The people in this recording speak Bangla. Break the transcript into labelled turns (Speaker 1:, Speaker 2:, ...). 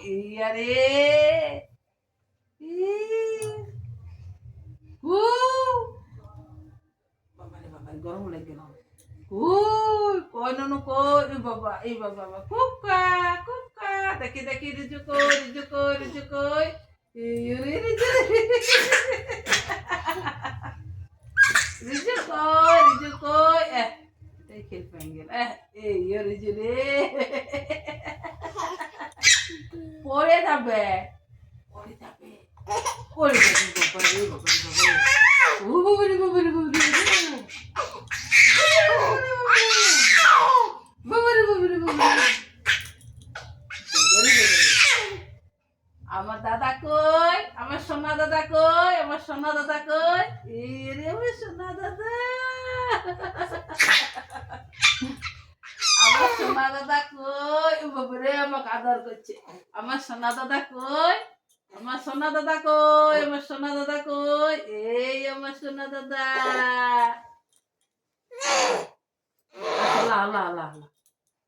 Speaker 1: ইয়া রে উ বাবা রে বাবা গরম লাগে গেল কই ননু কই এই বাবা বাবা কুকা কুকা দেখি দেখি রিজু কই রিজু কই এই খেল পেঙ্গেল এই রিজু রে পড়ে যাবে পড়ে যাবে পড়ে যাবে বাবা রে বাবা আমার দাদা কই আমার সোনা দাদা কই আমার সোনা দাদা কই রে আমার সোনা দাদা আমার সোনা দাদা কই বাবারে আমাকে আদর করছে আমার সোনা দাদা কই আমার সোনা দাদা কই আমার সোনা দাদা কই এই আমার সোনা দাদা আল্লাহ আল্লাহ আল্লাহ